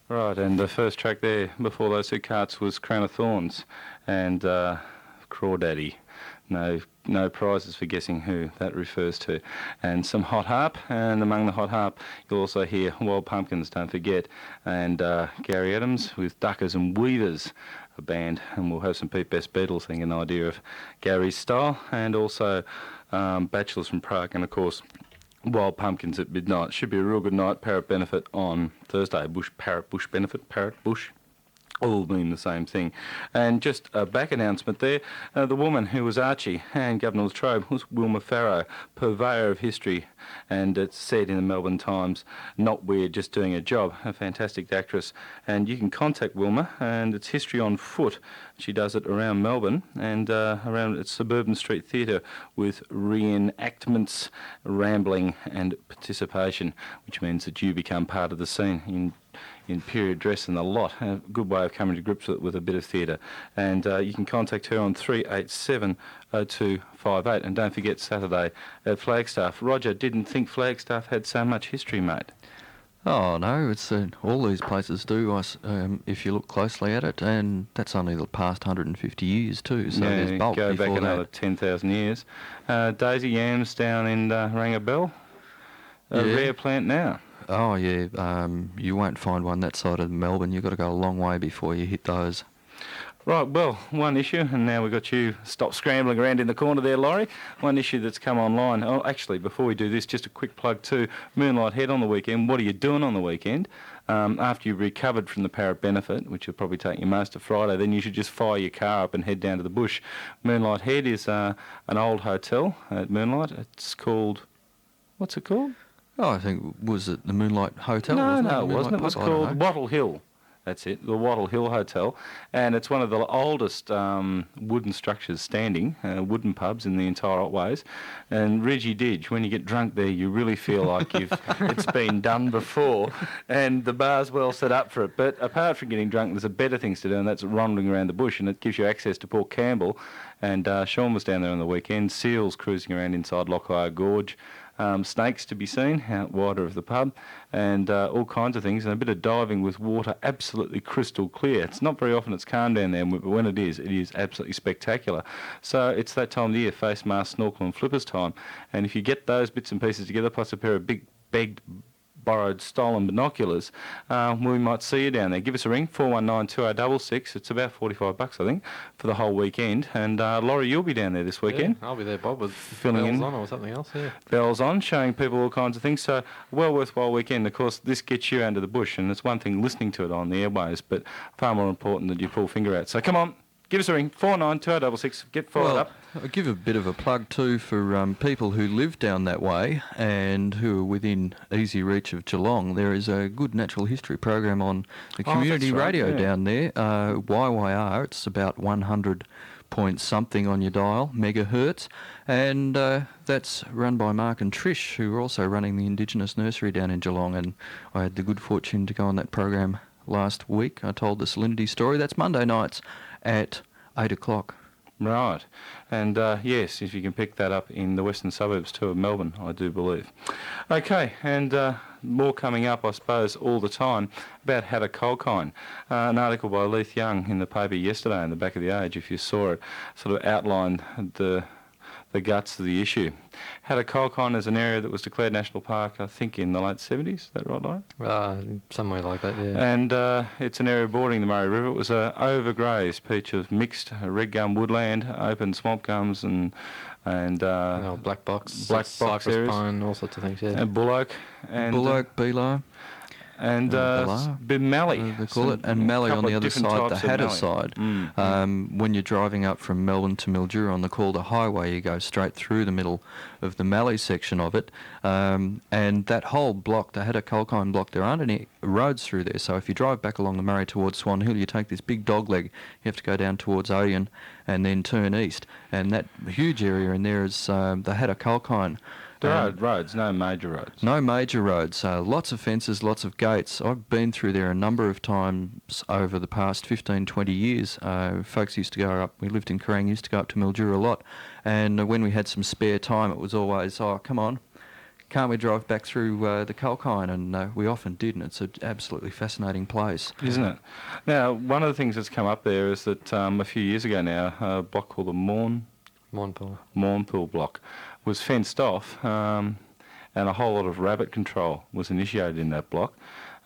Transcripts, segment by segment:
Right, and the first track there before those two carts was Crown of Thorns and Crawdaddy. No prizes for guessing who that refers to. And some hot harp, and among the hot harp you'll also hear Wild Pumpkins, don't forget, and Gary Adams with Duckers and Weavers, a band, and we'll have some Pete Best Beatles thing, an idea of Gary's style, and also Bachelors from Prague, and of course Wild Pumpkins at midnight. Should be a real good night. Parrot benefit on Thursday. Parrot Bush benefit. Parrot Bush. All mean the same thing. And just a back announcement there, the woman who was Archie and Governor Latrobe was Wilma Farrow, purveyor of history, and it's said in the Melbourne Times, not weird, just doing a job. A fantastic actress. And you can contact Wilma, and it's History on Foot. She does it around Melbourne and around its Suburban Street Theatre with reenactments, rambling and participation, which means that you become part of the scene in period dress and the lot. A good way of coming to grips with a bit of theatre. And you can contact her on 387 0258. And don't forget Saturday at Flagstaff. Roger didn't think Flagstaff had so much history, mate. Oh no, it's all these places do. If you look closely at it, and that's only the past 150 years too. So there's bulk go before back another that. 10,000 years. Daisy yams down in Rangabell. A Yeah. rare plant now. Oh yeah, you won't find one that side of Melbourne. You've got to go a long way before you hit those. Right, well, one issue, and now we've got you stop scrambling around in the corner there, Laurie. One issue that's come online. Oh, actually, before we do this, just a quick plug to Moonlight Head on the weekend. What are you doing on the weekend? After you've recovered from the Parrot benefit, which will probably take you most of Friday, then you should just fire your car up and head down to the bush. Moonlight Head is an old hotel at Moonlight. It's called... What's it called? Oh, I think, was it the Moonlight Hotel? No, wasn't no, it? it wasn't. It was called Wattle Hill. That's it, the Wattle Hill Hotel. And it's one of the oldest wooden structures standing, wooden pubs in the entire Otways. And Reggie Didge, when you get drunk there, you really feel like it's been done before. And the bar's well set up for it. But apart from getting drunk, there's a better things to do, and that's rondling around the bush. And it gives you access to Port Campbell. And Sean was down there on the weekend. Seals cruising around inside Lockyer Gorge. Snakes to be seen out wider of the pub, and all kinds of things, and a bit of diving with water absolutely crystal clear. It's not very often it's calm down there, but when it is absolutely spectacular. So it's that time of the year, face mask, snorkel and flippers time, and if you get those bits and pieces together, plus a pair of big, begged, borrowed, stolen binoculars, we might see you down there. Give us a ring, 419-2066. It's about $45, I think, for the whole weekend. And Laurie, you'll be down there this weekend. Yeah, I'll be there, Bob, with filling bells in on or something else. Yeah, bells on, showing people all kinds of things. So, well worthwhile weekend. Of course, this gets you out into the bush, and it's one thing listening to it on the airways, but far more important that you pull finger out. So, come on. Give us a ring, 49266. Get fired up. I'll give a bit of a plug too for people who live down that way and who are within easy reach of Geelong. There is a good natural history program on the community radio down there, YYR. It's about 100 point something on your dial, megahertz, and that's run by Mark and Trish, who are also running the Indigenous Nursery down in Geelong, and I had the good fortune to go on that program last week. I told the salinity story. That's Monday nights at 8 o'clock. Right. And yes, if you can pick that up in the western suburbs too of Melbourne, I do believe. Okay, and more coming up, I suppose, all the time about Hattah-Kulkyne. An article by Leith Young in the paper yesterday in the back of the Age, if you saw it, sort of outlined the guts of the issue. Hattah-Kulkyne is an area that was declared National Park, I think, in the late 70s. Is that right, Lauren? Somewhere like that, yeah. And it's an area bordering the Murray River. It was an overgrazed peach of mixed red gum woodland, open swamp gums and black box cypress areas, pine, all sorts of things, yeah. And bull oak. And, Beelo. And mallee. They call it, and mallee on the other side, the Hattah side. When you're driving up from Melbourne to Mildura on the Calder Highway, you go straight through the middle of the mallee section of it, and that whole block, the Hattah-Kulkyne block, there aren't any roads through there, so if you drive back along the Murray towards Swan Hill, you take this big dogleg, you have to go down towards Odeon and then turn east, and that huge area in there is the Hattah-Kulkyne. There are roads, no major roads. No major roads. Lots of fences, lots of gates. I've been through there a number of times over the past 15, 20 years. Folks used to go up, we lived in Kerrang, used to go up to Mildura a lot. And when we had some spare time, it was always, oh, come on, can't we drive back through the Culkyne? And we often did, and it's an absolutely fascinating place. Isn't it? Now, one of the things that's come up there is that a few years ago now, a block called the Mournpool block was fenced off, and a whole lot of rabbit control was initiated in that block,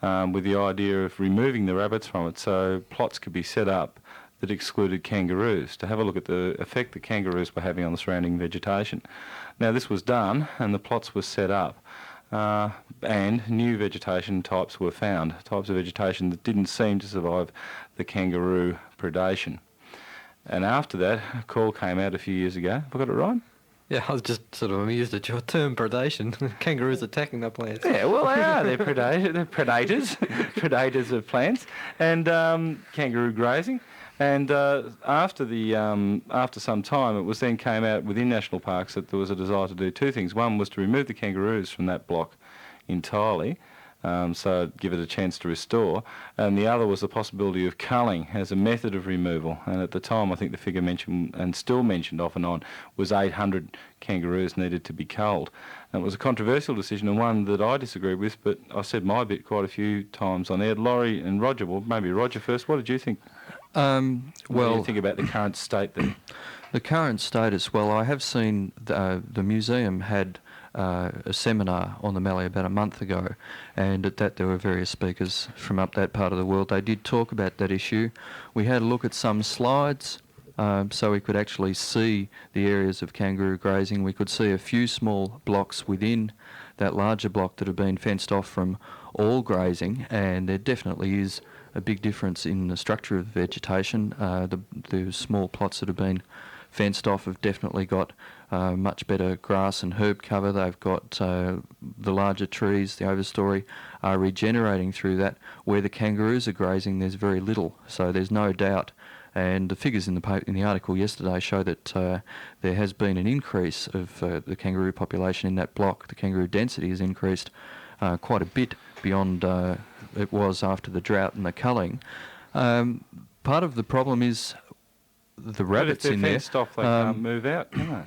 with the idea of removing the rabbits from it so plots could be set up that excluded kangaroos, to have a look at the effect the kangaroos were having on the surrounding vegetation. Now, this was done and the plots were set up, and new vegetation types were found, types of vegetation that didn't seem to survive the kangaroo predation. And after that, a call came out a few years ago. Have I got it right? Yeah, I was just sort of amused at your term predation. Kangaroos attacking the plants. Yeah, well, they are. They're predators, predators of plants, and kangaroo grazing. And after some time, it was then came out within national parks that there was a desire to do two things. One was to remove the kangaroos from that block entirely, so give it a chance to restore. And the other was the possibility of culling as a method of removal. And at the time, I think the figure mentioned, and still mentioned off and on, was 800 kangaroos needed to be culled. And it was a controversial decision, and one that I disagreed with, but I said my bit quite a few times on air. Laurie and Roger, well, maybe Roger first, what did you think? What do you think about the current state then? The current status, well, I have seen the museum had a seminar on the Mallee about a month ago, and at that there were various speakers from up that part of the world. They did talk about that issue. We had a look at some slides, so we could actually see the areas of kangaroo grazing. We could see a few small blocks within that larger block that have been fenced off from all grazing, and there definitely is a big difference in the structure of the vegetation. The small plots that have been fenced off have definitely got much better grass and herb cover. They've got the larger trees, the overstory, are regenerating through that. Where the kangaroos are grazing, there's very little, so there's no doubt. And the figures in the article yesterday show that there has been an increase of the kangaroo population in that block. The kangaroo density has increased quite a bit beyond it was after the drought and the culling. Part of the problem is the rabbits in there. But if they're fenced off, they can't move out, can they?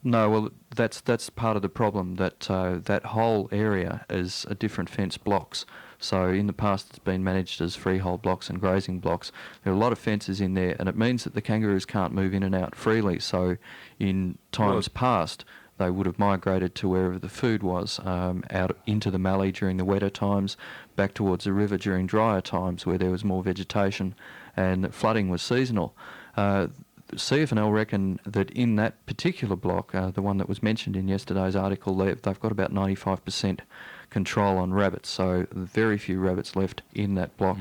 No, well, that's part of the problem, that that whole area is a different fence blocks. So in the past it's been managed as freehold blocks and grazing blocks. There are a lot of fences in there, and it means that the kangaroos can't move in and out freely. So in times past, they would have migrated to wherever the food was, out into the Mallee during the wetter times, back towards the river during drier times where there was more vegetation, and flooding was seasonal. CFNL reckon that in that particular block, the one that was mentioned in yesterday's article, they've got about 95% control on rabbits, so very few rabbits left in that block.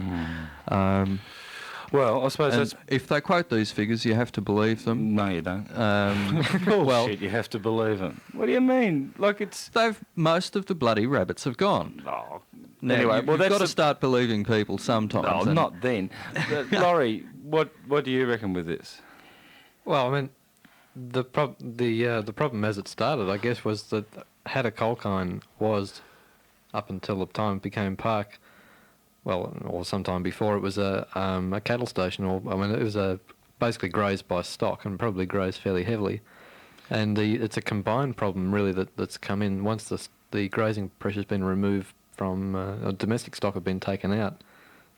Well, I suppose that's... If they quote these figures, you have to believe them. No, you don't. Bullshit, you have to believe them. What do you mean? Like, it's... Most of the bloody rabbits have gone. Oh, now, anyway, you've got to start believing people sometimes. No, not then. Laurie, what do you reckon with this? Well, I mean, the problem as it started, I guess, was that Hattah-Kulkyne was, up until the time it became park, well, or sometime before, it was a cattle station, or I mean, it was basically grazed by stock and probably grazed fairly heavily, and it's a combined problem really that's come in once the grazing pressure's been removed from domestic stock have been taken out.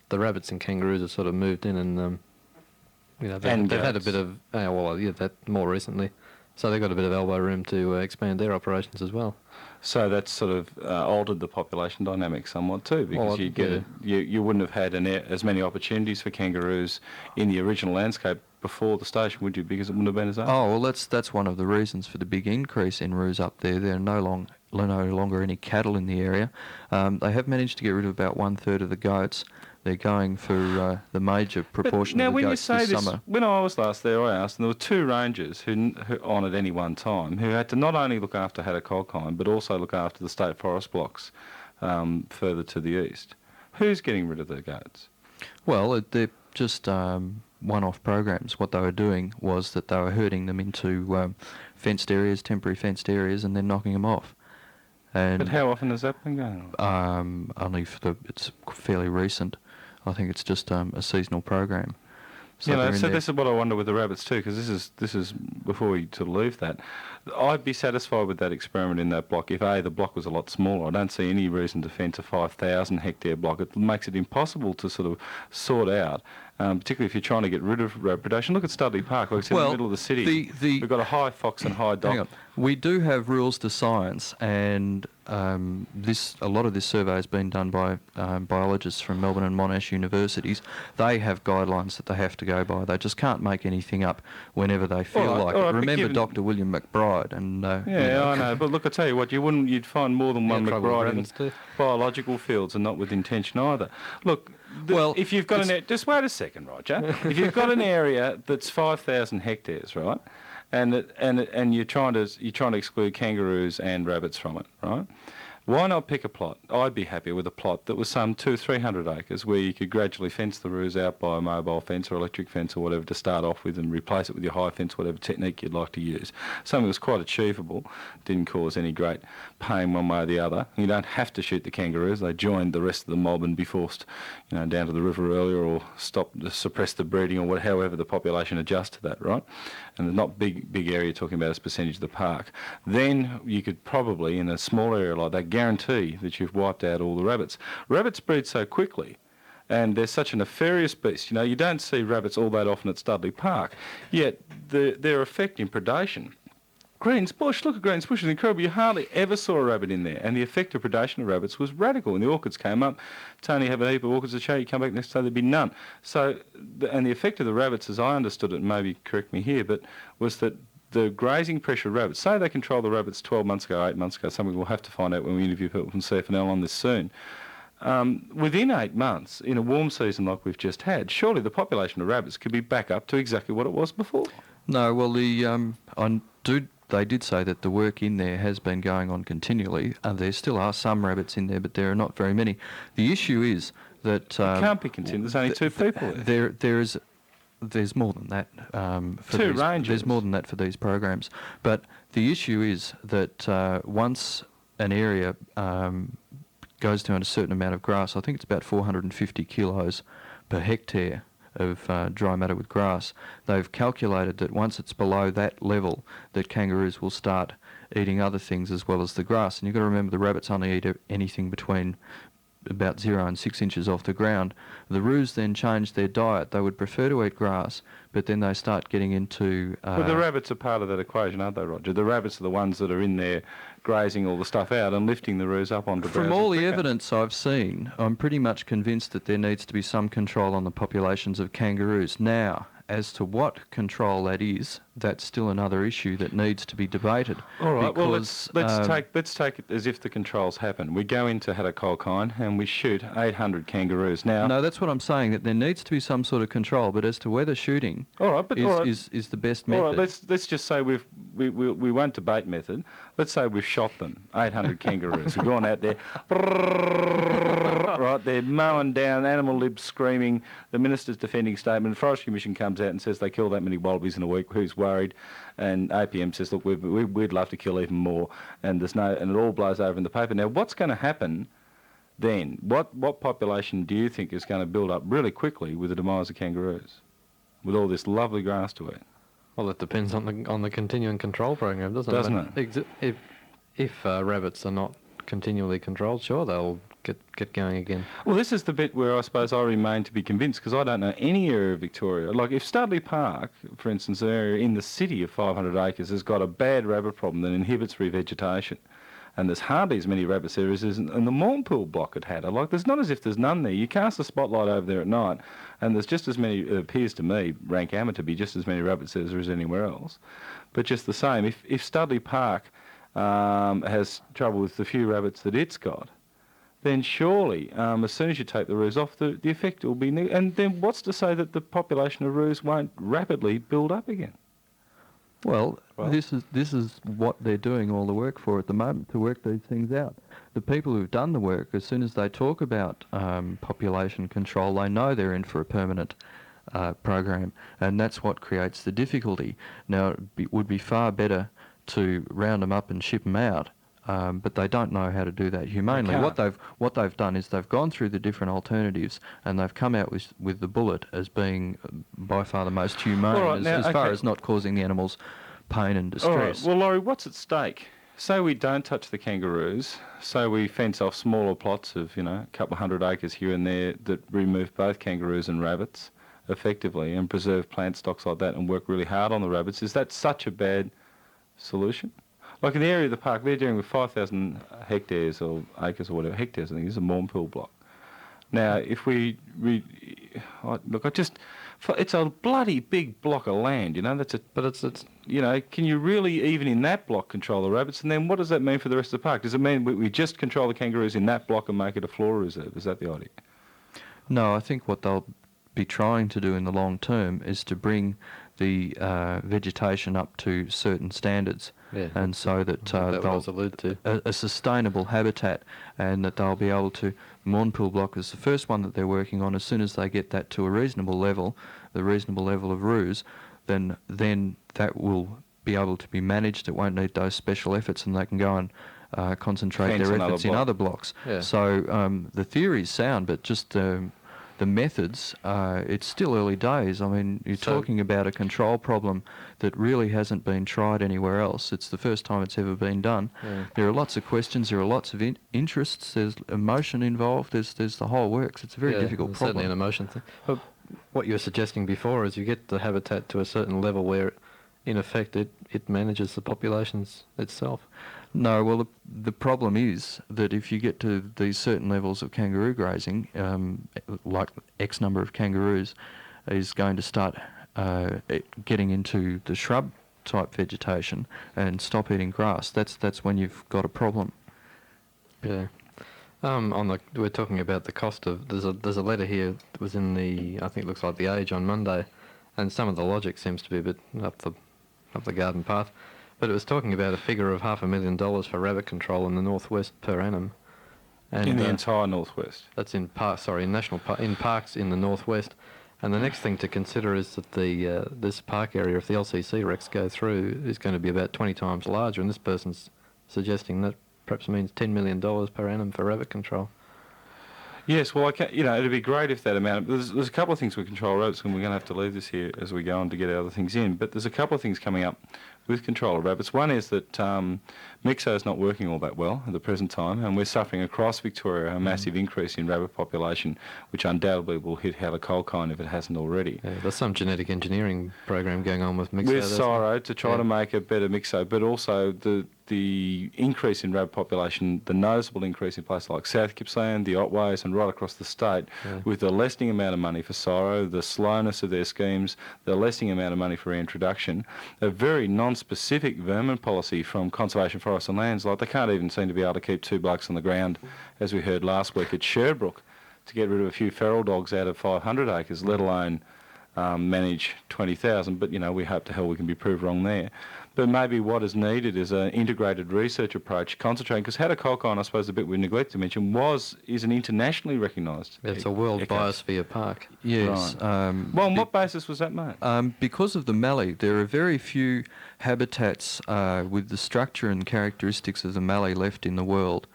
The rabbits and kangaroos have sort of moved in, and they've had a bit of that more recently, so they've got a bit of elbow room to expand their operations as well. So that's sort of altered the population dynamic somewhat too, because you wouldn't have had as many opportunities for kangaroos in the original landscape before the station, would you? Because it wouldn't have been as open. Oh, well, that's one of the reasons for the big increase in roos up there. There are no longer any cattle in the area. They have managed to get rid of about 1/3 of the goats. They're going for the major proportion of the goats this summer. When I was last there, I asked, and there were two rangers who on at any one time, who had to not only look after Hattah-Kulkyne, but also look after the state forest blocks further to the east. Who's getting rid of the goats? Well, they're just one-off programs. What they were doing was that they were herding them into fenced areas, temporary fenced areas, and then knocking them off. But how often has that been going on? Only it's fairly recent. I think it's just a seasonal program. So You know, they're in so there. this is what I wonder with the rabbits too, because this is before we sort of leave that. I'd be satisfied with that experiment in that block if the block was a lot smaller. I don't see any reason to fence a 5,000 hectare block. It makes it impossible to sort of sort out, particularly if you're trying to get rid of predation. Look at Studley Park, like I said, in the middle of the city. We've got a high fox and high dog. Hang on. We do have rules to science, and a lot of this survey has been done by biologists from Melbourne and Monash universities. They have guidelines that they have to go by. They just can't make anything up whenever they feel like it. Remember Dr. William McBride and I know. But look, I tell you what, you'd find more than one McBride in biological fields, and not with intention either. Look, if you've got just wait a second, Roger. If you've got an area that's 5,000 hectares, right? And you're trying to exclude kangaroos and rabbits from it, right? Why not pick a plot? I'd be happier with a plot that was some 200-300 acres where you could gradually fence the roos out by a mobile fence or electric fence or whatever to start off with, and replace it with your high fence, whatever technique you'd like to use. Something that was quite achievable, didn't cause any great pain one way or the other. You don't have to shoot the kangaroos. They joined the rest of the mob and be forced, down to the river earlier, or suppress the breeding, or however the population adjusts to that, right? And there's not big area talking about as percentage of the park. Then you could probably, in a small area like that, guarantee that you've wiped out all the rabbits. Rabbits breed so quickly, and they're such a nefarious beast. You don't see rabbits all that often at Studley Park, yet their effect in predation. Greens Bush, look at Greens Bush, it's incredible. You hardly ever saw a rabbit in there, and the effect of predation of rabbits was radical. When the orchids came up, Tony have a heap of orchids to show, you come back next day, there'd be none. So, and the effect of the rabbits, as I understood it, and maybe correct me here, but was that the grazing pressure of rabbits, say they controlled the rabbits 12 months ago, 8 months ago, something we'll have to find out when we interview people from CFNL on this soon. Within 8 months, in a warm season like we've just had, surely the population of rabbits could be back up to exactly what it was before. No, well, they did say that the work in there has been going on continually. There still are some rabbits in there, but there are not very many. The issue is that... it can't be continued. There's only 2 people there. There's more than that. Ranges. There's more than that for these programs. But the issue is that once an area goes down a certain amount of grass, I think it's about 450 kilos per hectare of dry matter with grass, they've calculated that once it's below that level, that kangaroos will start eating other things as well as the grass. And you've got to remember the rabbits only eat anything between about 0 and 6 inches off the ground. The roos then change their diet. They would prefer to eat grass, but then they start getting into... But the rabbits are part of that equation, aren't they, Roger? The rabbits are the ones that are in there grazing all the stuff out and lifting the roos up onto From all the evidence I've seen, I'm pretty much convinced that there needs to be some control on the populations of kangaroos. Now, as to what control that is, that's still another issue that needs to be debated. All right, well, let's take it as if the controls happen. We go into Hattah-Kulkyne and we shoot 800 kangaroos. Now, no, that's what I'm saying, that there needs to be some sort of control, but as to whether shooting is the best method. All right, let's just say we won't debate method. Let's say we've shot them, 800 kangaroos. We've gone out there, right, they're mowing down, animal libs screaming, the minister's defending statement, the Forestry Commission comes out and says they kill that many wallabies in a week, who's worried? And APM says, look, we'd love to kill even more, and it all blows over in the paper. Now, what's going to happen then? What population do you think is going to build up really quickly with the demise of kangaroos, with all this lovely grass to eat? Well, it depends on the continuing control program, doesn't it? If rabbits are not continually controlled, sure, they'll get going again. Well, this is the bit where I suppose I remain to be convinced, because I don't know any area of Victoria. Like if Studley Park, for instance, an area in the city of 500 acres, has got a bad rabbit problem that inhibits revegetation, and there's hardly as many rabbits there as in the Mournpool block at Hattah. Like there's not as if there's none there. You cast the spotlight over there at night, and there's just as many, it appears to me, rank amateur, to be just as many rabbits as there is anywhere else. But just the same, if Studley Park has trouble with the few rabbits that it's got, then surely, as soon as you take the roos off, the effect will be negative. And then what's to say that the population of roos won't rapidly build up again? Well, this is what they're doing all the work for at the moment, to work these things out. The people who've done the work, as soon as they talk about population control, they know they're in for a permanent program, and that's what creates the difficulty. Now, it would be far better to round them up and ship them out but they don't know how to do that humanely. What they've done is they've gone through the different alternatives and they've come out with the bullet as being by far the most humane, as far as not causing the animals pain and distress. All right. Well, Laurie, what's at stake? Say we don't touch the kangaroos. Say we fence off smaller plots of, a couple of 100 acres here and there that remove both kangaroos and rabbits effectively and preserve plant stocks like that and work really hard on the rabbits. Is that such a bad solution? Like in the area of the park, they're dealing with 5,000 hectares or acres or whatever. Hectares, I think, is a mournpool block. Now, if it's a bloody big block of land, can you really, even in that block, control the rabbits? And then what does that mean for the rest of the park? Does it mean we just control the kangaroos in that block and make it a flora reserve? Is that the idea? No, I think what they'll be trying to do in the long term is to bring the vegetation up to certain standards, and so that they'll a sustainable habitat, and that they'll be able to. Mournpool block is the first one that they're working on. As soon as they get that to a reasonable level, the reasonable level of roos, then that will be able to be managed. It won't need those special efforts, and they can go and concentrate their efforts in other blocks. Yeah. So the theory is sound, but just the methods, it's still early days. I mean, you're talking about a control problem that really hasn't been tried anywhere else. It's the first time it's ever been done. Yeah. There are lots of questions, there are lots of interests, there's emotion involved, there's the whole works. It's a very difficult problem. Certainly an emotion thing. But what you were suggesting before is you get the habitat to a certain level where, in effect, it manages the populations itself. No, well, the problem is that if you get to these certain levels of kangaroo grazing, like X number of kangaroos is going to start getting into the shrub-type vegetation and stop eating grass. That's when you've got a problem. Yeah. We're talking about the cost of. There's a letter here that was in the, I think it looks like the Age on Monday, and some of the logic seems to be a bit up the garden path. But it was talking about a figure of $500,000 for rabbit control in the northwest per annum. And in the entire northwest. That's in parks in the northwest. And the next thing to consider is that this park area, if the LCC recs go through, is going to be about 20 times larger. And this person's suggesting that perhaps means $10 million per annum for rabbit control. Yes, well, it'd be great if that amount. There's a couple of things with control rabbits, and we're going to have to leave this here as we go on to get other things in. But there's a couple of things coming up with control of rabbits. One is that Mixo is not working all that well at the present time, and we're suffering across Victoria a massive increase in rabbit population, which undoubtedly will hit Hattah-Kulkyne if it hasn't already. Yeah, there's some genetic engineering program going on with Mixo. With Siro to try to make a better Mixo, but also the increase in rabbit population, the noticeable increase in places like South Gippsland, the Otways, and right across the state, with the lessening amount of money for Siro, the slowness of their schemes, the lessening amount of money for reintroduction, a very non-specific vermin policy from Conservation Forests and Lands. Like, they can't even seem to be able to keep 2 blokes on the ground, as we heard last week at Sherbrooke, to get rid of a few feral dogs out of 500 acres, let alone manage 20,000. But, we hope to hell we can be proved wrong there. But maybe what is needed is an integrated research approach, concentrating, because Hattah-Kulkyne, I suppose the bit we neglected to mention, is an internationally recognised. It's a World Biosphere Park. Yes. Right. Well, on what basis was that made? Because of the mallee. There are very few habitats with the structure and characteristics of the mallee left in the world.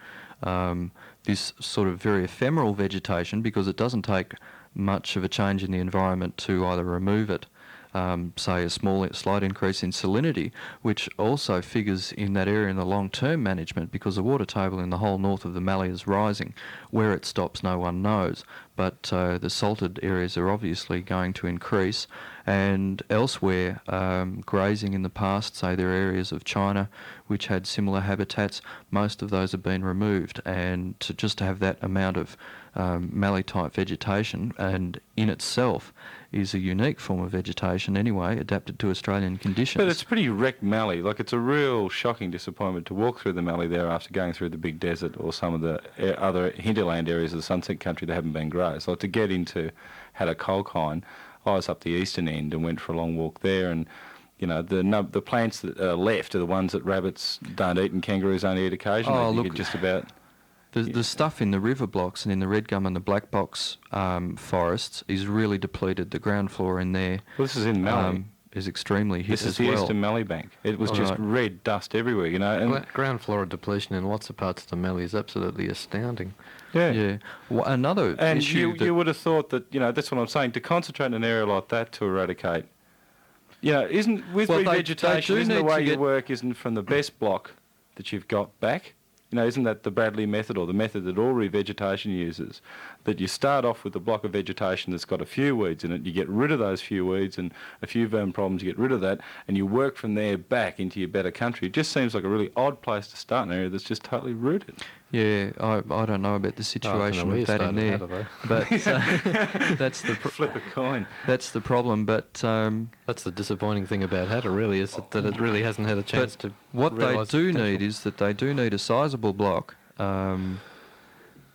This sort of very ephemeral vegetation, because it doesn't take much of a change in the environment to either remove it, say a slight increase in salinity, which also figures in that area in the long-term management, because the water table in the whole north of the mallee is rising. Where it stops, no one knows, but the salted areas are obviously going to increase. And elsewhere, grazing in the past, say there are areas of China which had similar habitats, most of those have been removed, and to have that amount of mallee-type vegetation, and in itself is a unique form of vegetation anyway, adapted to Australian conditions. But it's pretty wrecked mallee. Like, it's a real shocking disappointment to walk through the mallee there after going through the big desert or some of the other hinterland areas of the Sunset Country that haven't been grazed. Like, to get into Hattah-Kulkyne, I was up the eastern end and went for a long walk there, and the plants that are left are the ones that rabbits don't eat and kangaroos only eat occasionally. Oh, look, just about. The stuff in the river blocks and in the red gum and the black box forests is really depleted. The ground floor in there. Well, this is in mallee. is extremely hit This as is the well. eastern Malleebank. It was just Right. red dust everywhere, you know. And Ground flora depletion in lots of parts of the Mallee is absolutely astounding. Yeah. Well, another And issue you would have thought that, you know, that's what I'm saying, to concentrate in an area like that to eradicate, you know, isn't, with Well, they revegetation, do isn't the need way to you get- work isn't from the best block that you've got back? You know, isn't that the Bradley method, or the method that all revegetation uses? That you start off with a block of vegetation that's got a few weeds in it, you get rid of those few weeds and a few vermin problems, you get rid of that, and you work from there back into your better country. It just seems like a really odd place to start, an area that's just totally rooted. Yeah, I don't know about the situation with that in there, but that's the Flip a coin. that's the problem. But That's the disappointing thing about Hattah, really, is that it really hasn't had a chance to. what they realise do the need potential. is that they do need a sizable block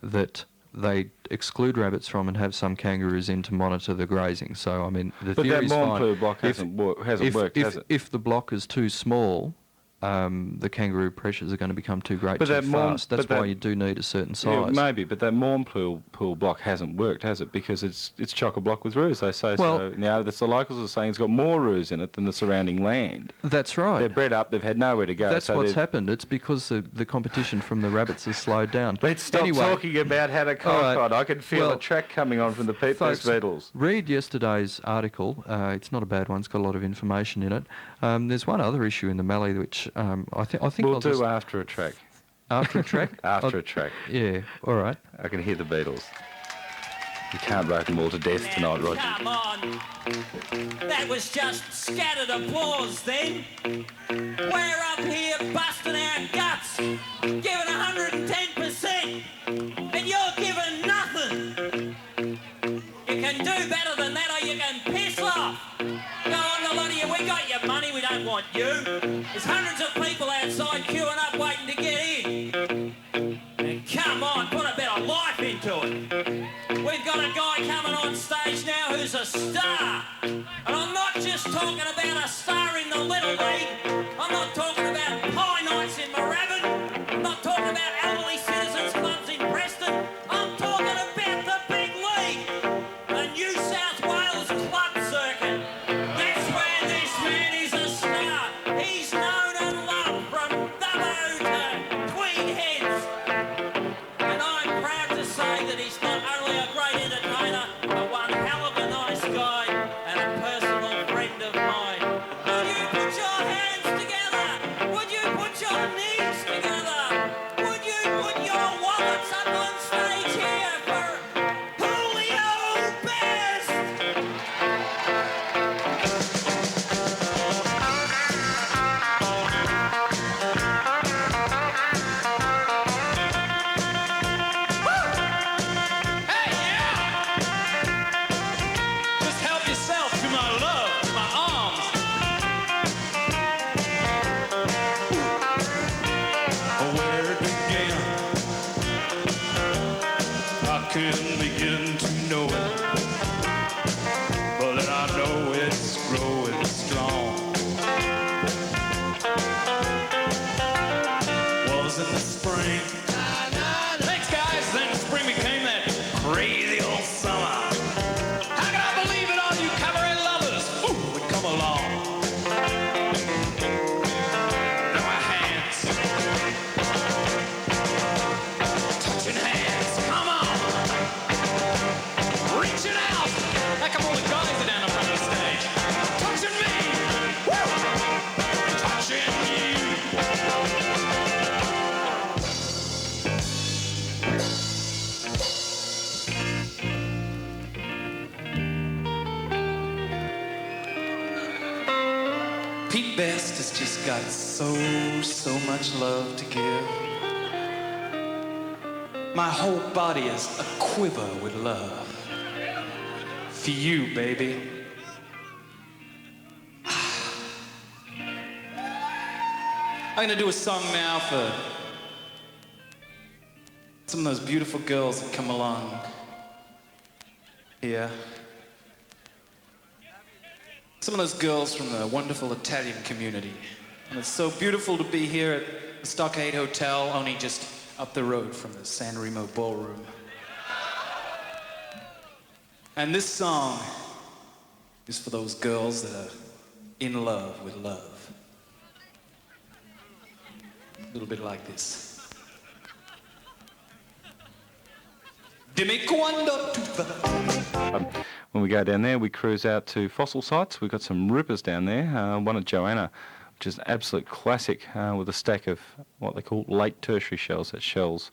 that they exclude rabbits from and have some kangaroos in to monitor the grazing. So I mean, the But that theory's fine. Montclair block hasn't worked, has it? If the block is too small, the kangaroo pressures are going to become too great But too that fast. That's but why that- you do need a certain Yeah, size. maybe, but that Mournpool pool block hasn't worked, has it? Because it's chock-a-block with roos, they say. Well- So now that's the locals are saying it's got more roos in it than the surrounding land. That's right. They're bred up, they've had nowhere to go. That's so what's they're- happened. It's because the competition from the rabbits has slowed down. Let's stop Anyway, talking about Hattah-Kulkyne. All right. I can feel Well, a track coming on from the those folks, beetles. read yesterday's article. It's not a bad one. It's got a lot of information in it. There's one other issue in the Mallee which I think We'll I'll do just, after a track. after a track. After a track. Yeah. All right. I can hear the beetles. You can't rope them all to death tonight, Roger. Come on. That was just scattered applause then. We're up here busting our guts, giving 110%, and you're giving nothing. You can do better than that, or you can piss off. Go on, the lot of you, we got your money, we don't want you. There's hundreds of people outside queuing up waiting to get in. And come on, put a bit of life into it. We've got a guy coming on stage now who's a star. And I'm not just talking about a star in the Little League. I'm not talking about pie nights in Moorabbin. I'm not talking about elderly citizens clubs in Preston. I'm talking about the big league, the New South Wales club circuit. That's where this man is a star. He's known and loved from Dubbo to Tweed Heads. And I'm proud to say that he's not only a great entertainer, but one hell of a nice guy and a personal friend of mine. Would you put your hands together? Would you put your knees together? Would you put your wallets up on stage here for Julio Best? Hey, yeah! Just help yourself to my love, to my arms. Where it began, I couldn't begin to know it, but then I know it's growing strong. Was in the spring. Thanks, guys. Then spring became that crazy old summer. How can I believe it? All you cabaret lovers would come along. Now my hands, touching hands, come on, reaching out like I'm only guys that down up on the stage, touching me, touching you. Pete Best has just got so much love to give. My whole body is a quiver with love. For you, baby. I'm gonna do a song now for some of those beautiful girls that come along here. Some of those girls from the wonderful Italian community. And it's so beautiful to be here at the Stockade Hotel, only just up the road from the San Remo Ballroom. And this song is for those girls that are in love with love. A little bit like this. Dimmy quando tuva. When we go down there, we cruise out to fossil sites. We've got some rippers down there. One at Joanna, which is an absolute classic, with a stack of what they call late tertiary shells. That's shells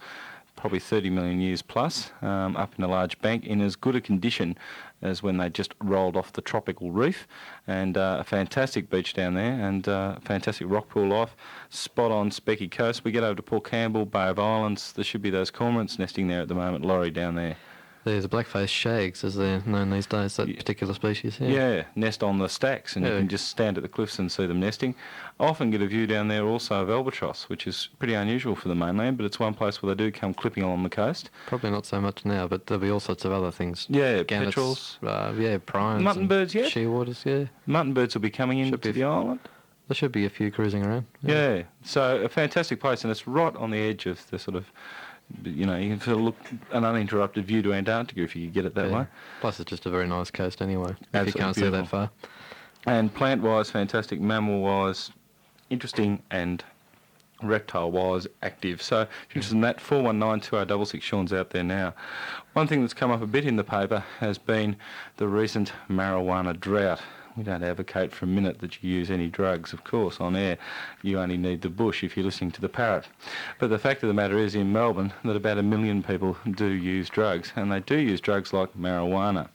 probably 30 million years plus, up in a large bank in as good a condition as when they just rolled off the tropical reef. And a fantastic beach down there, and fantastic rock pool life, spot on specky coast. We get over to Port Campbell, Bay of Islands. There should be those cormorants nesting there at the moment, Laurie, down there. There's a black-faced shags, as they're known these days, that particular species. Yeah, nest on the stacks, and you Yeah. can just stand at the cliffs and see them nesting. I often get a view down there also of albatross, which is pretty unusual for the mainland, but it's one place where they do come clipping along the coast. Probably not so much now, but there'll be all sorts of other things. Yeah, Gannets, petrels. prions. Mutton birds yet? Shearwaters, yeah. Mutton birds will be coming Should into be the island. There should be a few cruising around. Yeah, so a fantastic place, and it's right on the edge of the sort of, you know, you can sort of look an uninterrupted view to Antarctica if you could get it that Yeah. way. Plus, it's just a very nice coast anyway, if Absolutely you can't see that beautiful. far. And plant-wise, fantastic. Mammal-wise, interesting, and reptile-wise, active. So if you're interested in that, 419-2066, Sean's out there now. One thing that's come up a bit in the paper has been the recent marijuana drought. We don't advocate for a minute that you use any drugs, of course, on air. You only need the bush if you're listening to the parrot. But the fact of the matter is, in Melbourne, that about 1 million people do use drugs, and they do use drugs like marijuana.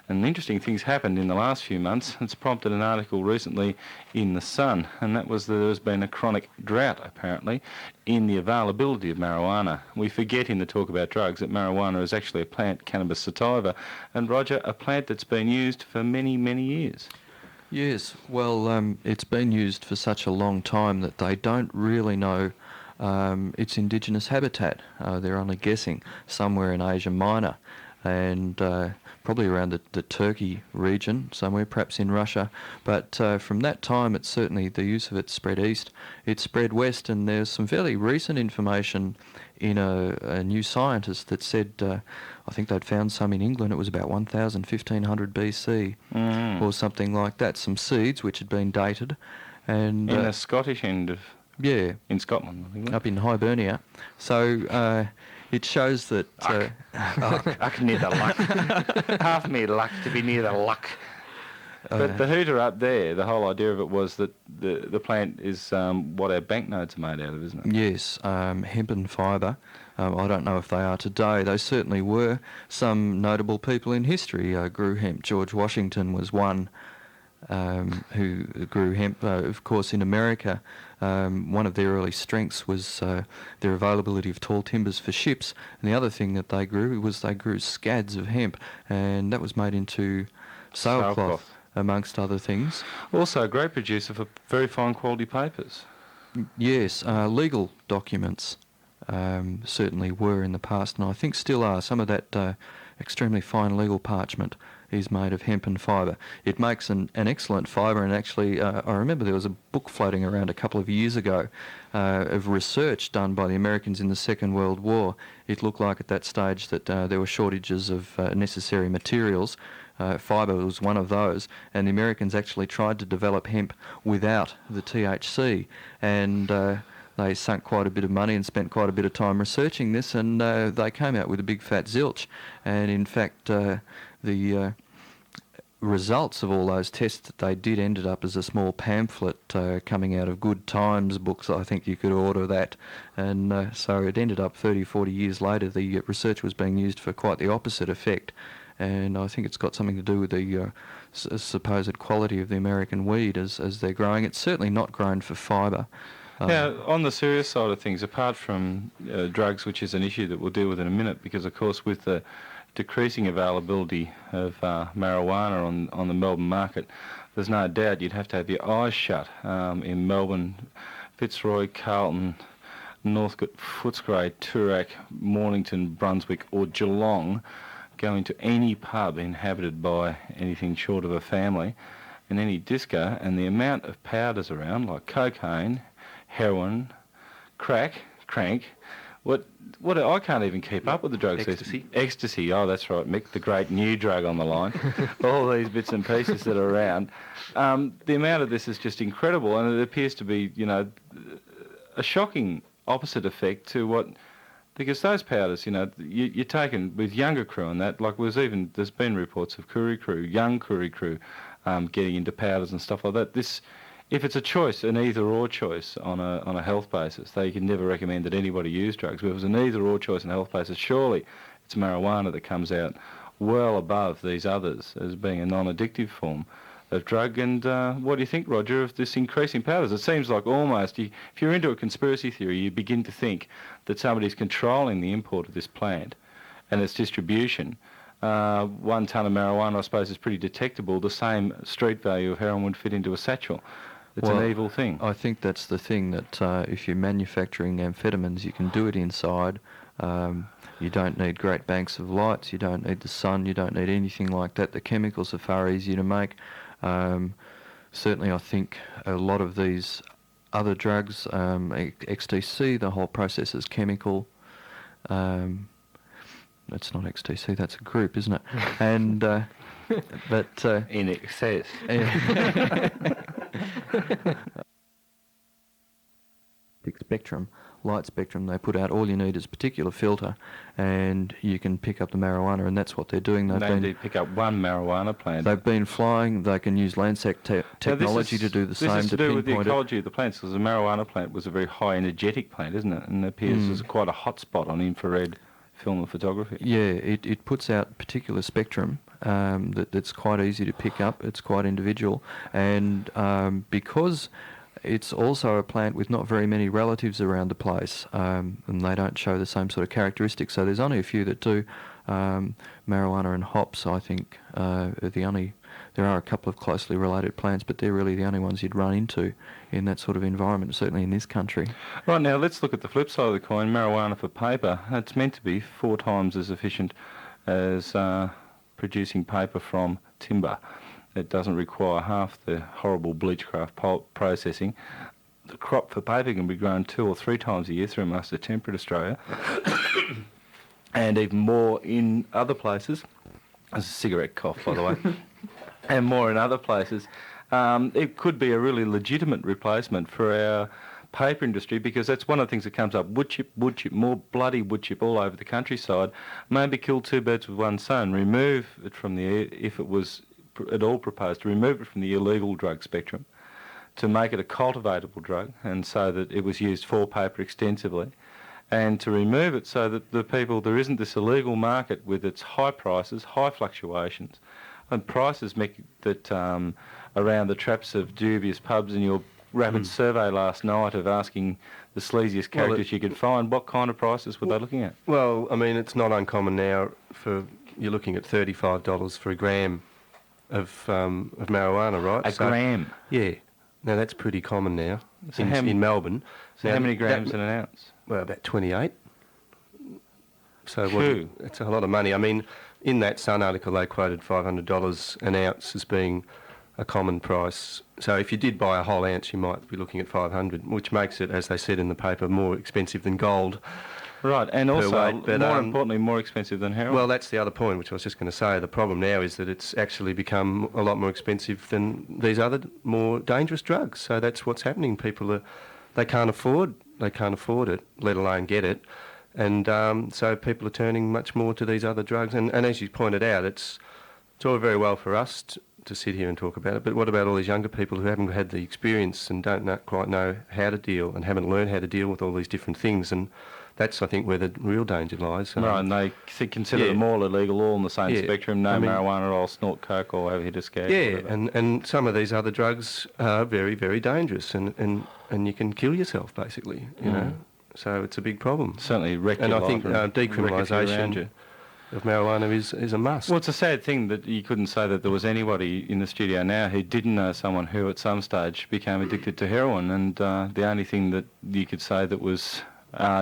And interesting things happened in the last few months. It's prompted an article recently in The Sun, and that was that there has been a chronic drought, apparently, in the availability of marijuana. We forget in the talk about drugs that marijuana is actually a plant, Cannabis sativa, and, Roger, a plant that's been used for many, many years. Yes, well, it's been used for such a long time that they don't really know its indigenous habitat. They're only guessing somewhere in Asia Minor, and probably around the Turkey region, somewhere, perhaps in Russia. But from that time, it's certainly the use of it spread east. It spread west, and there's some fairly recent information in a New Scientist that said, I think they'd found some in England. It was about 1500 BC or something like that. Some seeds which had been dated, and In the Scottish end of... yeah, In Scotland, I think. up in Hibernia. So it shows that I can near the luck. Half me luck to be near the luck. But the hooter up there, the whole idea of it was that the plant is what our banknotes are made out of, isn't it? yes, hemp and fibre. I don't know if they are today. They certainly were. Some notable people in history grew hemp. George Washington was one who grew hemp. Of course, in America, one of their early strengths was their availability of tall timbers for ships. And the other thing that they grew was they grew scads of hemp, and that was made into sailcloth, amongst other things. Also a great producer for very fine quality papers. Yes, legal documents certainly were in the past, and I think still are. Some of that extremely fine legal parchment is made of hemp and fibre. It makes an excellent fibre, and actually I remember there was a book floating around a couple of years ago of research done by the Americans in the Second World War. It looked like at that stage that there were shortages of necessary materials. Fibre was one of those, and the Americans actually tried to develop hemp without the THC, and they sunk quite a bit of money and spent quite a bit of time researching this, and they came out with a big fat zilch. And in fact, the results of all those tests that they did ended up as a small pamphlet coming out of Good Times books. I think you could order that, and so it ended up 30, 40 years later, the research was being used for quite the opposite effect. And I think it's got something to do with the supposed quality of the American weed as they're growing. It's certainly not grown for fibre. Now, on the serious side of things, apart from drugs, which is an issue that we'll deal with in a minute, because of course with the decreasing availability of marijuana on the Melbourne market, there's no doubt you'd have to have your eyes shut in Melbourne, Fitzroy, Carlton, Northcote, Footscray, Toorak, Mornington, Brunswick or Geelong, going to any pub inhabited by anything short of a family and any disco, and the amount of powders around like cocaine, heroin, crack, what I can't even keep up with the drugs. Ecstasy. Oh, that's right, Mick, the great new drug on the line. All these bits and pieces that are around. The amount of this is just incredible, and it appears to be, a shocking opposite effect to what. Because those powders, you're taken with younger crew and that, like there's been reports of young Koori crew, getting into powders and stuff like that. If it's a choice, an either-or choice on a health basis, they can never recommend that anybody use drugs. But if it's an either-or choice on a health basis, surely it's marijuana that comes out well above these others as being a non-addictive form of drug. And what do you think, Roger, of this increase in powders? It seems like almost, if you're into a conspiracy theory, you begin to think that somebody's controlling the import of this plant and its distribution. 1 tonne of marijuana, I suppose, is pretty detectable. The same street value of heroin would fit into a satchel. It's an evil thing. I think that's the thing, that if you're manufacturing amphetamines, you can do it inside. You don't need great banks of lights, you don't need the sun, you don't need anything like that. The chemicals are far easier to make. Certainly I think a lot of these other drugs, XTC, the whole process is chemical. That's not XTC, that's a group, isn't it? And but in excess. Spectrum, light spectrum, they put out all you need is a particular filter, and you can pick up the marijuana, and that's what they're doing. They pick up one marijuana plant. They've been flying. They can use Landsat technology to do the same. This is to do with the ecology of the plants, because the marijuana plant was a very high energetic plant, isn't it? And it appears as quite a hot spot on infrared film and photography. Yeah, it puts out particular spectrum that's quite easy to pick up. It's quite individual, and because it's also a plant with not very many relatives around the place, and they don't show the same sort of characteristics. So there's only a few that do. Marijuana and hops, I think, are the only. There are a couple of closely related plants, but they're really the only ones you'd run into in that sort of environment, certainly in this country. Right, now let's look at the flip side of the coin. Marijuana for paper. It's meant to be 4 times as efficient as producing paper from timber. It doesn't require half the horrible bleachcraft pulp processing. The crop for paper can be grown 2 or 3 times a year through most of temperate Australia, and even more in other places. That's a cigarette cough, by the way. And more in other places. It could be a really legitimate replacement for our paper industry, because that's one of the things that comes up. Wood chip, more bloody wood chip all over the countryside. Maybe kill 2 birds with 1 stone. Remove it from if it was at all proposed to remove it from the illegal drug spectrum, to make it a cultivatable drug, and so that it was used for paper extensively, and to remove it so that there isn't this illegal market with its high prices, high fluctuations, and prices that around the traps of dubious pubs. In your rapid survey last night of asking the sleaziest characters you could find, what kind of prices were they looking at? Well, I mean, it's not uncommon now you're looking at $35 for a gram of marijuana, right? A gram? Yeah. Now, that's pretty common now in Melbourne. So how many grams in an ounce? Well, about 28. So it's a lot of money. I mean, in that Sun article, they quoted $500 an ounce as being a common price. So if you did buy a whole ounce, you might be looking at $500, which makes it, as they said in the paper, more expensive than gold. Right, and also, more importantly, more expensive than heroin. Well, that's the other point, which I was just going to say. The problem now is that it's actually become a lot more expensive than these other more dangerous drugs. So that's what's happening. People they can't afford it, let alone get it. And so people are turning much more to these other drugs. And as you pointed out, it's all very well for us to sit here and talk about it, but what about all these younger people who haven't had the experience and don't quite know how to deal and haven't learned how to deal with all these different things? And that's, I think, where the real danger lies. Right, and they consider them all illegal, all in the same spectrum, marijuana, or I'll snort coke or have a hit of skag. Yeah, and some of these other drugs are very, very dangerous, and you can kill yourself, basically, you know. So it's a big problem. Certainly wreck your life. And I think decriminalisation of marijuana is a must. Well, it's a sad thing that you couldn't say that there was anybody in the studio now who didn't know someone who at some stage became addicted to heroin, and the only thing that you could say that was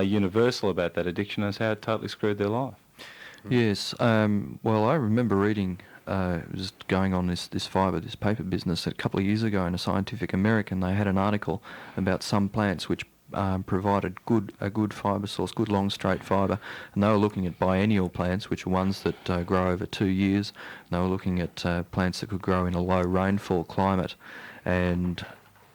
universal about that addiction is how it totally screwed their life. Yes. Well, I remember reading, just going on this paper business a couple of years ago in a Scientific American. They had an article about some plants which provided a good fibre source, good long straight fibre, and they were looking at biennial plants, which are ones that grow over 2 years. And they were looking at plants that could grow in a low rainfall climate, and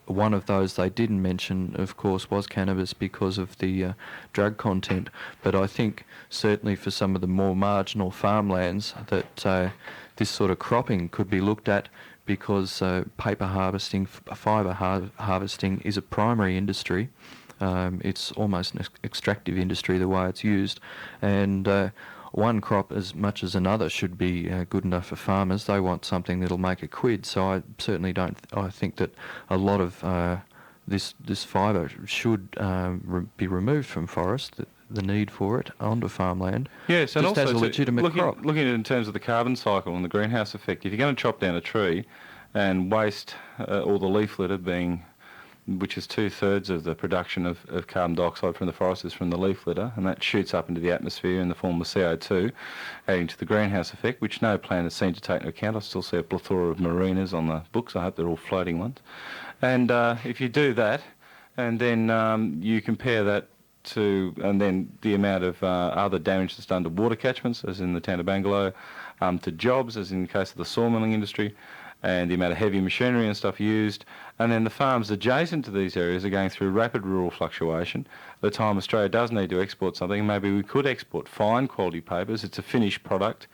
one of those they didn't mention, of course, was cannabis because of the drug content. But I think certainly for some of the more marginal farmlands that this sort of cropping could be looked at, because paper harvesting, fibre harvesting is a primary industry. It's almost an extractive industry the way it's used, and one crop as much as another should be good enough for farmers. They want something that'll make a quid, so I certainly don't. I think that a lot of this fibre should be removed from forest. The need for it onto farmland. Yes, and just also as a legitimate crop. looking at it in terms of the carbon cycle and the greenhouse effect. If you're going to chop down a tree and waste all the leaf litter, which is 2/3 of the production of carbon dioxide from the forest is from the leaf litter, and that shoots up into the atmosphere in the form of CO2, adding to the greenhouse effect, which no plant has seemed to take into account. I still see a plethora of marinas on the books. I hope they're all floating ones. And if you do that, and then you compare that and then the amount of other damage that's done to water catchments, as in the town of Bangalow, to jobs, as in the case of the sawmilling industry, and the amount of heavy machinery and stuff used, and then the farms adjacent to these areas are going through rapid rural fluctuation. At the time Australia does need to export something, maybe we could export fine quality papers. It's a finished product.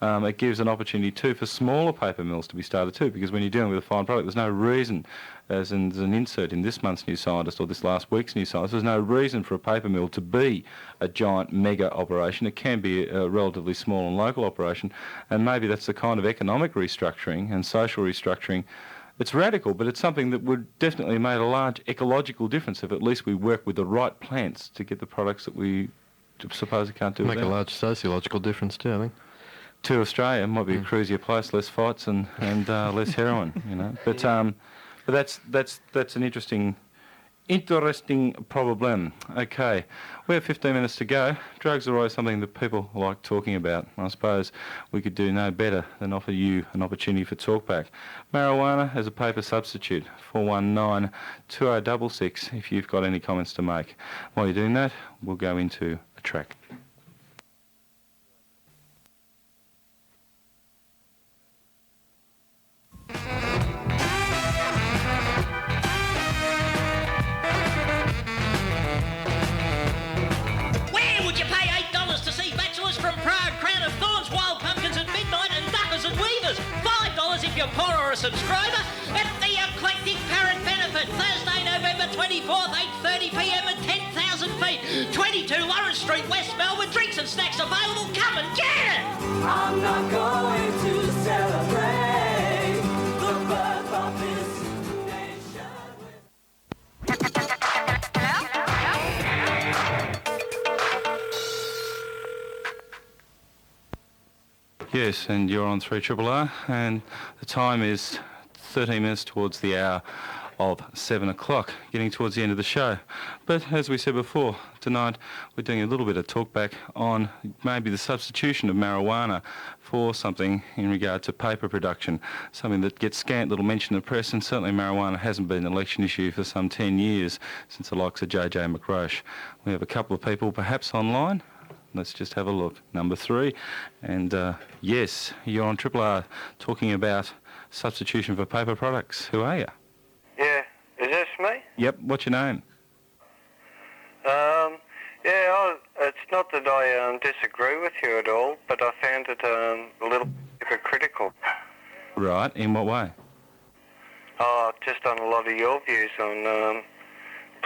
It gives an opportunity too for smaller paper mills to be started too, because when you're dealing with a fine product, there's no reason, as in there's an insert in this month's New Scientist or this last week's New Scientist, there's no reason for a paper mill to be a giant mega operation. It can be a relatively small and local operation, and maybe that's the kind of economic restructuring and social restructuring. It's radical, but it's something that would definitely make a large ecological difference if at least we work with the right plants to get the products that we suppose we can't do Make without. a large sociological difference too, I think. To Australia, it might be a cruisier place, less fights and less heroin, you know. But that's an interesting problem. Okay, we have 15 minutes to go. Drugs are always something that people like talking about. I suppose we could do no better than offer you an opportunity for Talkback. Marijuana as a paper substitute, 419-2066 if you've got any comments to make. While you're doing that, we'll go into a track. If you're poor or a subscriber, it's the Eclectic Parrot benefit. Thursday, November 24th, 8:30pm at 10,000 feet. 22 Lawrence Street, West Melbourne. Drinks and snacks available. Come and get it! I'm not going to celebrate the birth of this nation. Yes, and you're on 3RRR, and the time is 13 minutes towards the hour of 7 o'clock, getting towards the end of the show. But as we said before, tonight we're doing a little bit of talkback on maybe the substitution of marijuana for something in regard to paper production, something that gets scant little mention in the press, and certainly marijuana hasn't been an election issue for some 10 years since the likes of J.J. McRoche. We have a couple of people perhaps online. Let's just have a look. Number 3. And yes, you're on RRR talking about substitution for paper products. Who are you? Yeah, is this me? Yep, what's your name? It's not that I disagree with you at all, but I found it a little hypocritical. Right, in what way? Just on a lot of your views on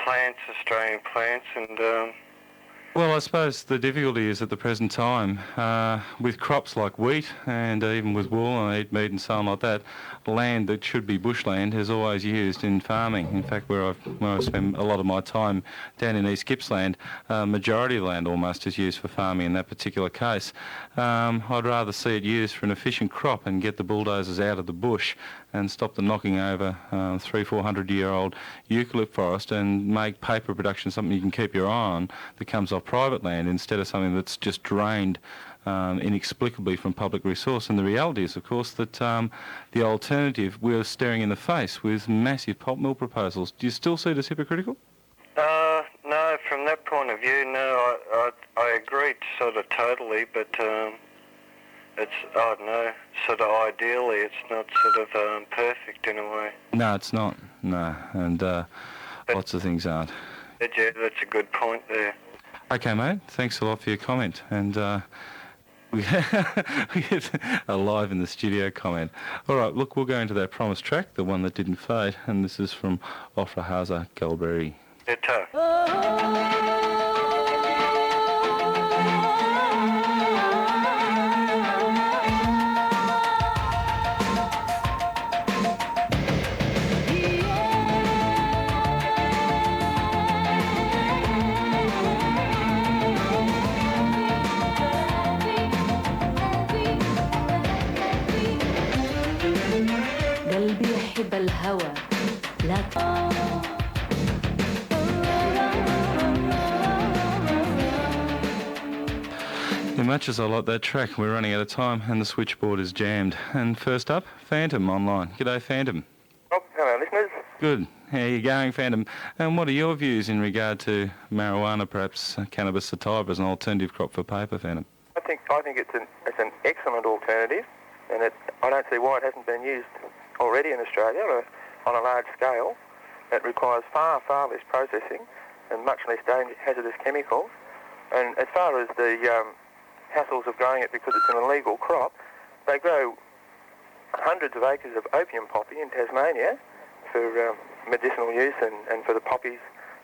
plants, Australian plants, and Well, I suppose the difficulty is at the present time, with crops like wheat and even with wool and meat and so on like that, land that should be bushland is always used in farming. In fact, where I spend a lot of my time down in East Gippsland, majority of the land almost is used for farming in that particular case. I'd rather see it used for an efficient crop and get the bulldozers out of the bush and stop them knocking over 300-400-year-old eucalypt forest and make paper production something you can keep your eye on that comes off private land instead of something that's just drained inexplicably from public resource. And the reality is, of course, that the alternative we're staring in the face with massive pulp mill proposals. Do you still see it as hypocritical? of view. No, I agree sort of totally, but it's, I don't know, sort of ideally it's not sort of perfect in a way. No, it's not. No, and lots of things aren't. Yeah, that's a good point there. Okay, mate. Thanks a lot for your comment. And we get a live in the studio comment. All right, look, we'll go into that promised track, the one that didn't fade, and this is from Hattah-Kulkyne. Hattah. قلبي يحب الهوى لا As much as I like that track, we're running out of time and the switchboard is jammed. And first up, Phantom online. G'day, Phantom. Oh, hello, listeners. Good. How are you going, Phantom? And what are your views in regard to marijuana, perhaps cannabis sativa as an alternative crop for paper, Phantom? I think it's an excellent alternative, and I don't see why it hasn't been used already in Australia on a large scale. It requires far less processing and much less hazardous chemicals. And as far as the hassles of growing it because it's an illegal crop, they grow hundreds of acres of opium poppy in Tasmania for medicinal use and for the poppies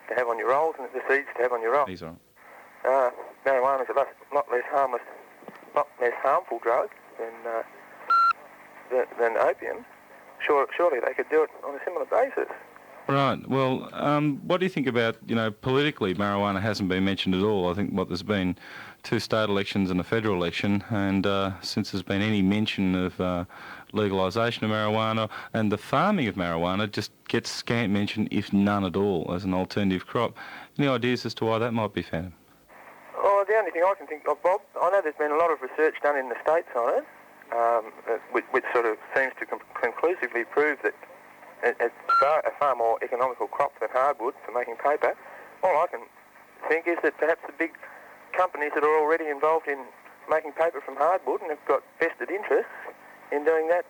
to have on your rolls and the seeds to have on your rolls. These are. Marijuana is a lot less harmful drug than opium. Surely they could do it on a similar basis. Right. Well, what do you think about, politically, marijuana hasn't been mentioned at all. I think, there's been 2 state elections and a federal election, and since there's been any mention of legalisation of marijuana, and the farming of marijuana just gets scant mention, if none at all, as an alternative crop. Any ideas as to why that might be, Phantom? Oh, the only thing I can think of, Bob, I know there's been a lot of research done in the States on it, which sort of seems to conclusively prove that it's a far more economical crop than hardwood for making paper. All I can think is that perhaps the big companies that are already involved in making paper from hardwood and have got vested interests in doing that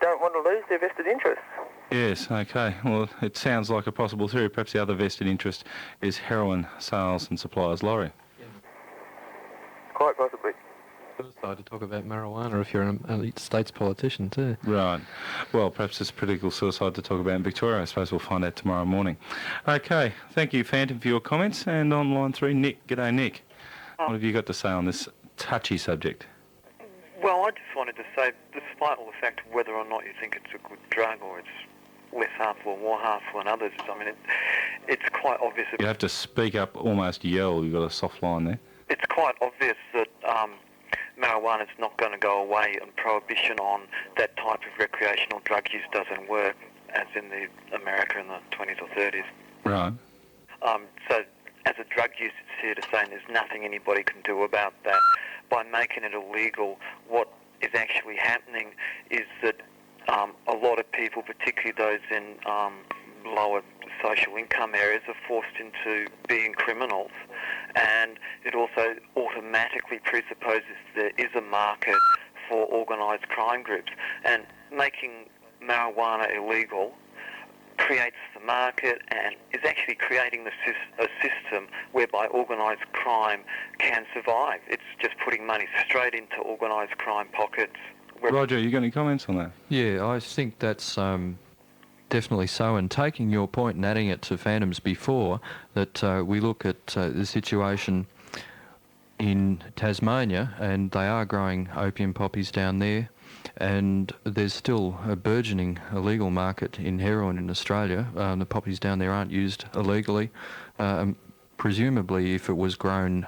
don't want to lose their vested interests. Yes, okay. Well, it sounds like a possible theory. Perhaps the other vested interest is heroin sales and suppliers lorry. Quite possibly. Suicide to talk about marijuana if you're a state's politician too. Right. Well, perhaps it's political suicide to talk about in Victoria. I suppose we'll find out tomorrow morning. Okay. Thank you, Phantom, for your comments. And on line 3, Nick. G'day, Nick. What have you got to say on this touchy subject? Well, I just wanted to say, despite all the fact of whether or not you think it's a good drug or it's less harmful or more harmful than others, I mean, it's quite obvious. You have to speak up, almost yell. You've got a soft line there. It's quite obvious that marijuana is not going to go away, and prohibition on that type of recreational drug use doesn't work, as in America in the 20s or 30s. Right. So, as a drug use, it's here to say there's nothing anybody can do about that. By making it illegal, what is actually happening is that a lot of people, particularly those in lower social income areas, are forced into being criminals, and it also automatically presupposes there is a market for organised crime groups, and making marijuana illegal creates the market and is actually creating a system whereby organised crime can survive. It's just putting money straight into organised crime pockets. Roger, you got any comments on that? Yeah, I think that's definitely so. And taking your point and adding it to Phantom's before, that we look at the situation in Tasmania, and they are growing opium poppies down there, and there's still a burgeoning illegal market in heroin in Australia. The poppies down there aren't used illegally. Presumably, if it was grown,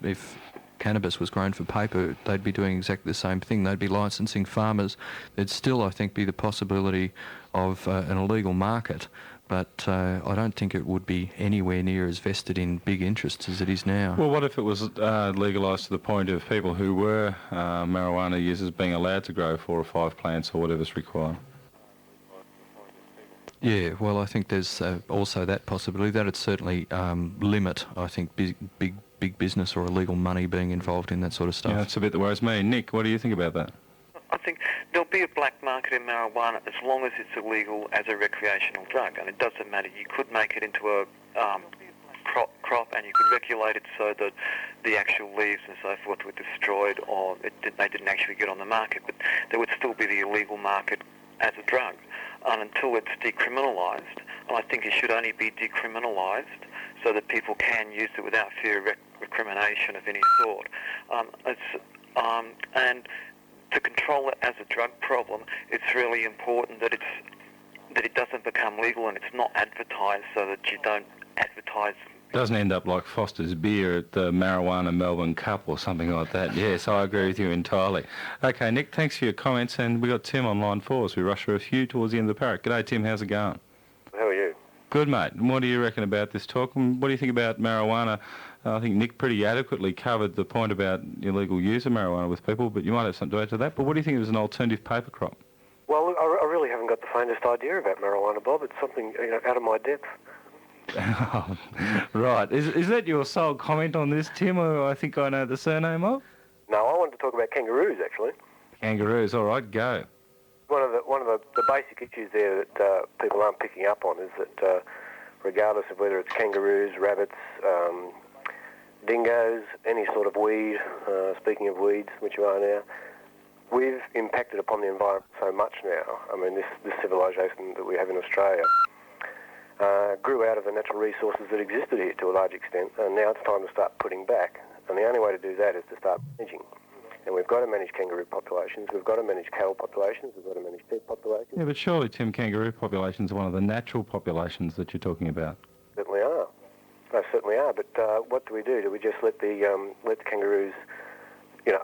if cannabis was grown for paper, they'd be doing exactly the same thing. They'd be licensing farmers. There'd still, I think, be the possibility of an illegal market, but I don't think it would be anywhere near as vested in big interests as it is now. Well, what if it was legalised to the point of people who were marijuana users being allowed to grow 4 or 5 plants or whatever's required? Yeah, well, I think there's also that possibility. That would certainly limit, I think, big business or illegal money being involved in that sort of stuff. Yeah, that's a bit that worries me. Nick, what do you think about that? I think there'll be a black market in marijuana as long as it's illegal as a recreational drug, and it doesn't matter. You could make it into a crop, and you could regulate it so that the actual leaves and so forth were destroyed, or they didn't actually get on the market. But there would still be the illegal market as a drug, and until it's decriminalised. And I think it should only be decriminalised so that people can use it without fear of recrimination of any sort. And to control it as a drug problem, it's really important that it doesn't become legal and it's not advertised, so that you don't advertise. Doesn't end up like Foster's beer at the Marijuana Melbourne Cup or something like that. Yes, I agree with you entirely. Okay, Nick, thanks for your comments, and we got Tim on line 4 as we rush for a few towards the end of the parrot. G'day, Tim, how's it going? How are you? Good, mate. And what do you reckon about this talk? And what do you think about marijuana? I think Nick pretty adequately covered the point about illegal use of marijuana with people, but you might have something to add to that. But what do you think of as an alternative paper crop? Well, I really haven't got the faintest idea about marijuana, Bob. It's something out of my depth. Right. Is that your sole comment on this, Tim, or I think I know the surname of? No, I wanted to talk about kangaroos, actually. Kangaroos, all right, go. One of the basic issues there that people aren't picking up on is that regardless of whether it's kangaroos, rabbits, dingoes, any sort of weed, speaking of weeds, which you are now, we've impacted upon the environment so much now. I mean, this civilisation that we have in Australia grew out of the natural resources that existed here to a large extent, and now it's time to start putting back. And the only way to do that is to start managing. And we've got to manage kangaroo populations, we've got to manage cattle populations, we've got to manage pig populations. Yeah, but surely, Tim, kangaroo populations are one of the natural populations that you're talking about. Certainly are. They certainly are. But what do? Do we just let the kangaroos,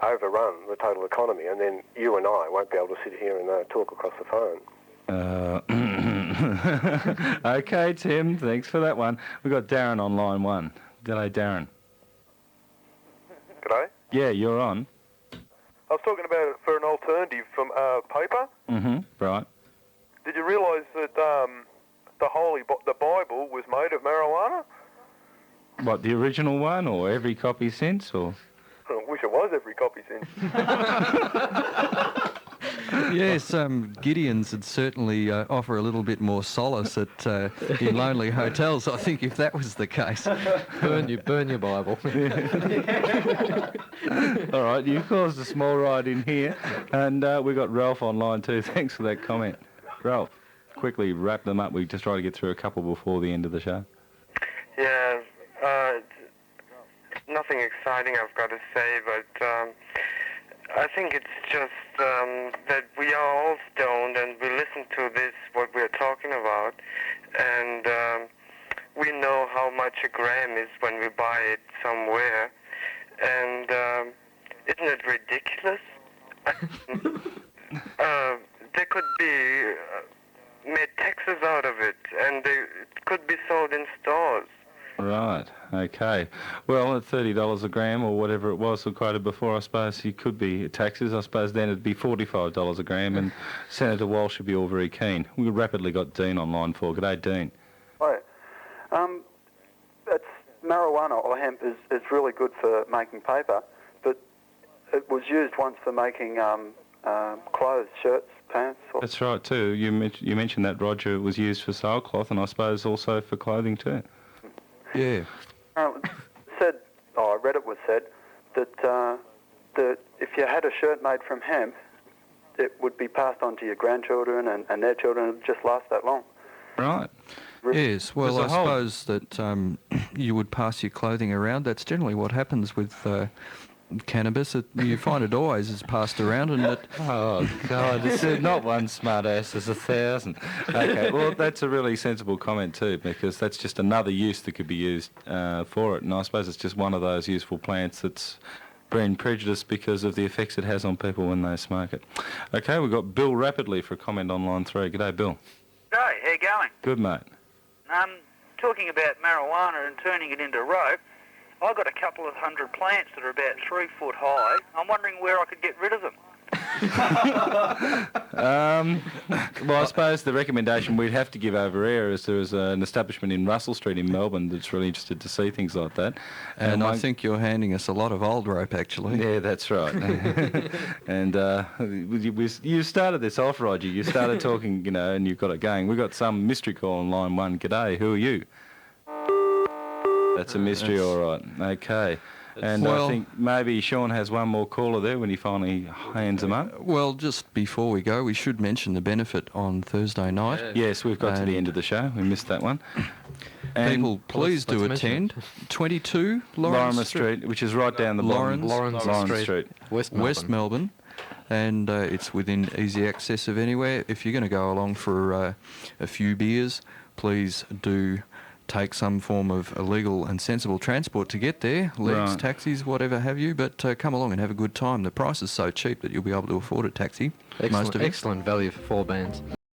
overrun the total economy, and then you and I won't be able to sit here and talk across the phone? Okay, Tim, thanks for that one. We've got Darren on line 1. G'day, Darren. G'day. Yeah, you're on. I was talking about it for an alternative from paper. Mm-hmm, right. Did you realise that the Bible was made of marijuana? What, the original one, or every copy since, or? I wish it was every copy since. Yes, Gideon's would certainly offer a little bit more solace in lonely hotels, I think, if that was the case. Burn your Bible. All right, you caused a small ride in here, and we've got Ralph on line 2. Thanks for that comment. Ralph, quickly wrap them up. We just try to get through a couple before the end of the show. Yeah, nothing exciting I've got to say, but I think it's just that we are all stoned and we listen to this, what we're talking about, and we know how much a gram is when we buy it somewhere, and isn't it ridiculous? There could be made taxes out of it, and it could be sold in stores. Right, okay. Well, at $30 a gram or whatever it was quoted before, I suppose you could be taxes. I suppose then it'd be $45 a gram, and Senator Walsh should be all very keen. We rapidly got Dean on line 4. G'day, Dean. Hi. It's marijuana or hemp is really good for making paper, but it was used once for making clothes, shirts, pants. That's right too. You mentioned that, Roger. It was used for sailcloth, and I suppose also for clothing too. Yeah. I read it was said that if you had a shirt made from hemp, it would be passed on to your grandchildren and their children. It would just last that long. Right. Yes, well, I suppose that you would pass your clothing around. That's generally what happens with cannabis. You find it always is passed around, and it... Oh, God, it's not one smart ass, there's 1,000. Okay, well, that's a really sensible comment too, because that's just another use that could be used for it, and I suppose it's just one of those useful plants that's been prejudiced because of the effects it has on people when they smoke it. Okay, we've got Bill rapidly for a comment on line 3. G'day, Bill. G'day, how you going? Good, mate. Talking about marijuana and turning it into rope, I've got a couple of hundred plants that are about 3 foot high. I'm wondering where I could get rid of them. Well, I suppose the recommendation we'd have to give over air is there was an establishment in Russell Street in Melbourne that's really interested to see things like that. And I think you're handing us a lot of old rope, actually. Yeah, that's right. And you started this off, Roger. You started talking, and you've got it going. We've got some mystery call on line 1. G'day, who are you? That's a mystery, all right. Okay. And I think maybe Sean has one more caller there when he finally hands them up. Well, just before we go, we should mention the benefit on Thursday night. Yes, we've got to the end of the show. We missed that one. And people, please do attend. 22 Lorimer Street, which is right down the bottom. Lawrence Street. West Melbourne. And it's within easy access of anywhere. If you're going to go along for a few beers, please do take some form of illegal and sensible transport to get there, legs, taxis, whatever have you, but come along and have a good time. The price is so cheap that you'll be able to afford a taxi. Excellent value for 4 bands.